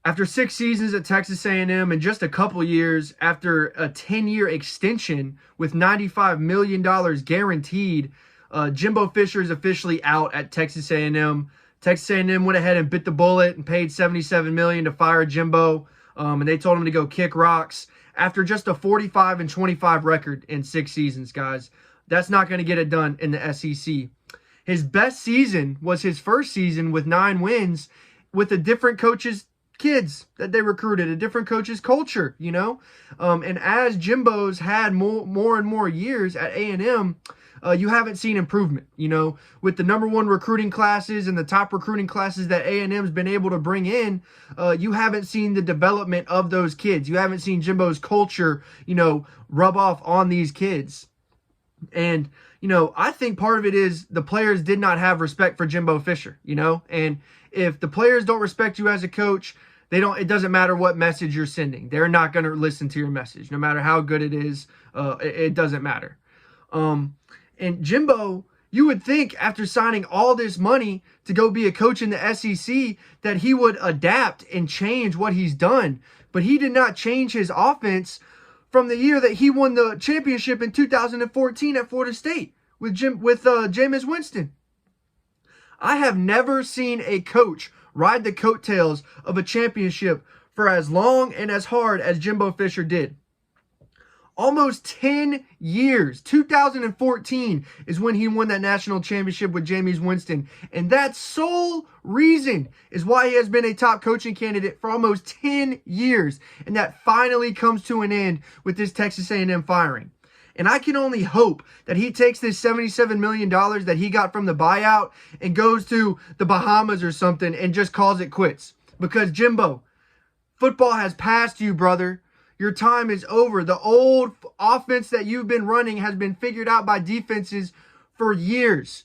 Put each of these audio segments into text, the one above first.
After 6 seasons at Texas A&M and just a couple years after a 10-year extension with $95 million guaranteed, Jimbo Fisher is officially out at Texas A&M. Texas A&M went ahead and bit the bullet and paid $77 million to fire Jimbo, and they told him to go kick rocks after just a 45-25 record in 6 seasons, guys. That's not going to get it done in the SEC. His best season was his first season with 9 wins with a different coach's kids that they recruited, a different coach's culture, you know? And as Jimbo's had more and more years at A&M, you haven't seen improvement, you know? With the #1 recruiting classes and the top recruiting classes that A&M's been able to bring in, you haven't seen the development of those kids. You haven't seen Jimbo's culture, you know, rub off on these kids. And, you know, I think part of it is the players did not have respect for Jimbo Fisher, you know? And if the players don't respect you as a coach, it doesn't matter what message you're sending. They're not going to listen to your message, no matter how good it is. It doesn't matter. And Jimbo, you would think after signing all this money to go be a coach in the SEC that he would adapt and change what he's done. But he did not change his offense from the year that he won the championship in 2014 at Florida State with Jameis Winston. I have never seen a coach ride the coattails of a championship for as long and as hard as Jimbo Fisher did. Almost 10 years. 2014 is when he won that national championship with Jameis Winston. And that sole reason is why he has been a top coaching candidate for almost 10 years. And that finally comes to an end with this Texas A&M firing. And I can only hope that he takes this $77 million that he got from the buyout and goes to the Bahamas or something and just calls it quits. Because, Jimbo, football has passed you, brother. Your time is over. The old offense that you've been running has been figured out by defenses for years.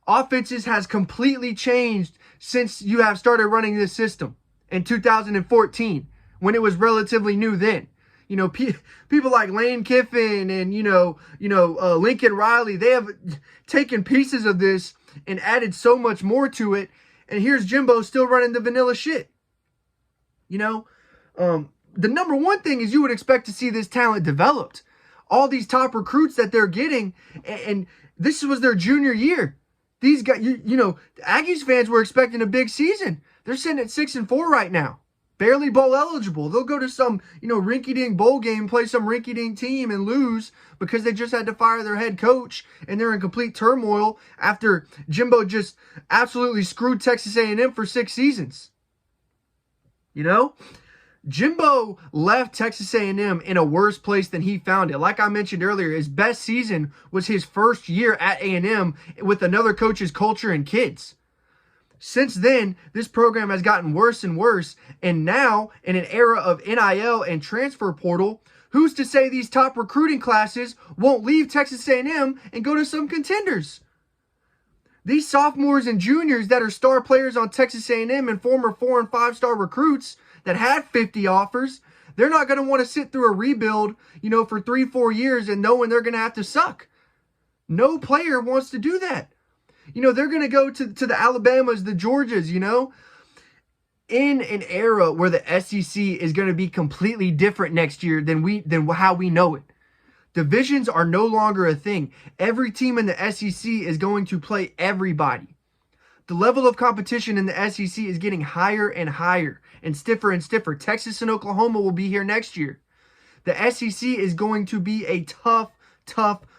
Offenses has completely changed since you have started running this system in 2014 when it was relatively new then. You know, people like Lane Kiffin and, Lincoln Riley, they have taken pieces of this and added so much more to it. And here's Jimbo still running the vanilla shit. You know, the #1 thing is you would expect to see this talent developed. All these top recruits that they're getting, and this was their junior year. These guys, Aggies fans were expecting a big season. They're sitting at 6-4 right now. Barely bowl eligible. They'll go to some, rinky-dink bowl game, play some rinky-dink team and lose because they just had to fire their head coach and they're in complete turmoil after Jimbo just absolutely screwed Texas A&M for 6 seasons. You know? Jimbo left Texas A&M in a worse place than he found it. Like I mentioned earlier, his best season was his first year at A&M with another coach's culture and kids. Since then, this program has gotten worse and worse, and now, in an era of NIL and transfer portal, who's to say these top recruiting classes won't leave Texas A&M and go to some contenders? These sophomores and juniors that are star players on Texas A&M and former 4- and 5-star recruits that had 50 offers, they're not going to want to sit through a rebuild, for 3-4 years and knowing they're going to have to suck. No player wants to do that. They're going to go to the Alabamas, the Georgias, in an era where the SEC is going to be completely different next year than how we know it. Divisions are no longer a thing. Every team in the SEC is going to play everybody. The level of competition in the SEC is getting higher and higher and stiffer. Texas and Oklahoma will be here next year. The SEC is going to be a tough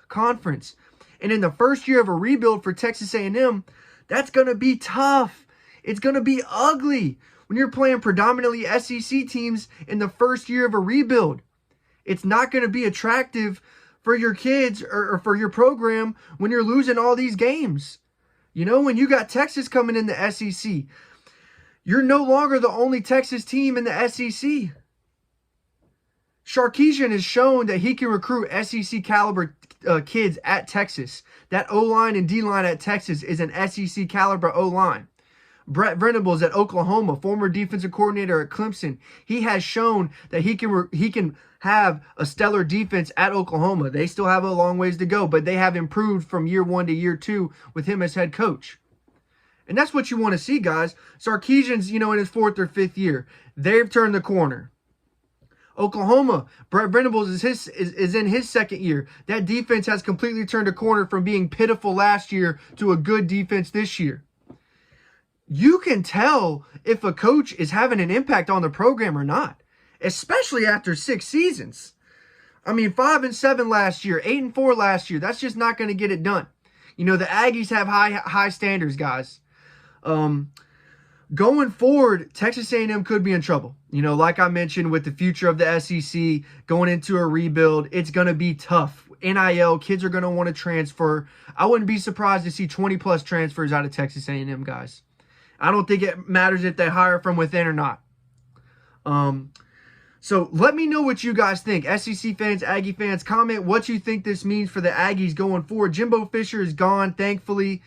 conference. And in the first year of a rebuild for Texas A&M, that's going to be tough. It's going to be ugly when you're playing predominantly SEC teams in the first year of a rebuild. It's not going to be attractive for your kids or for your program when you're losing all these games. When you got Texas coming in the SEC, you're no longer the only Texas team in the SEC. Sarkisian has shown that he can recruit SEC caliber kids at Texas. That O-line and D-line at Texas is an SEC caliber O-line. Brett Venables at Oklahoma, former defensive coordinator at Clemson, he has shown that he can have a stellar defense at Oklahoma. They still have a long ways to go, but they have improved from year 1 to year 2 with him as head coach. And that's what you want to see, guys. Sarkisian's, in his 4th or 5th year. They've turned the corner. Oklahoma, Brett Venables is in his 2nd year. That defense has completely turned a corner from being pitiful last year to a good defense this year. You can tell if a coach is having an impact on the program or not, especially after 6 seasons. 5-7 last year, 8-4 last year. That's just not going to get it done. The Aggies have high standards, guys. Going forward, Texas A&M could be in trouble. Like I mentioned, with the future of the SEC, going into a rebuild, it's going to be tough. NIL, kids are going to want to transfer. I wouldn't be surprised to see 20-plus transfers out of Texas A&M, guys. I don't think it matters if they hire from within or not. So let me know what you guys think. SEC fans, Aggie fans, comment what you think this means for the Aggies going forward. Jimbo Fisher is gone, thankfully.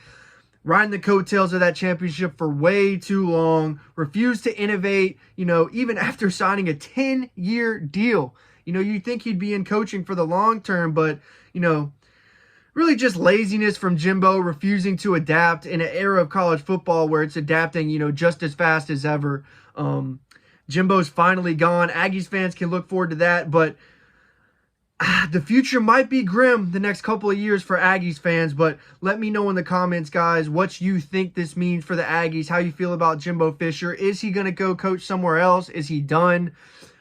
Riding the coattails of that championship for way too long. Refused to innovate, even after signing a 10-year deal. You'd think he'd be in coaching for the long term, but, really just laziness from Jimbo, refusing to adapt in an era of college football where it's adapting, just as fast as ever. Jimbo's finally gone. Aggies fans can look forward to that, but the future might be grim the next couple of years for Aggies fans, but let me know in the comments, guys, what you think this means for the Aggies, how you feel about Jimbo Fisher. Is he going to go coach somewhere else? Is he done?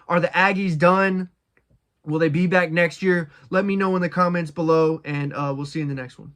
Are the Aggies done? Will they be back next year? Let me know in the comments below, and we'll see you in the next one.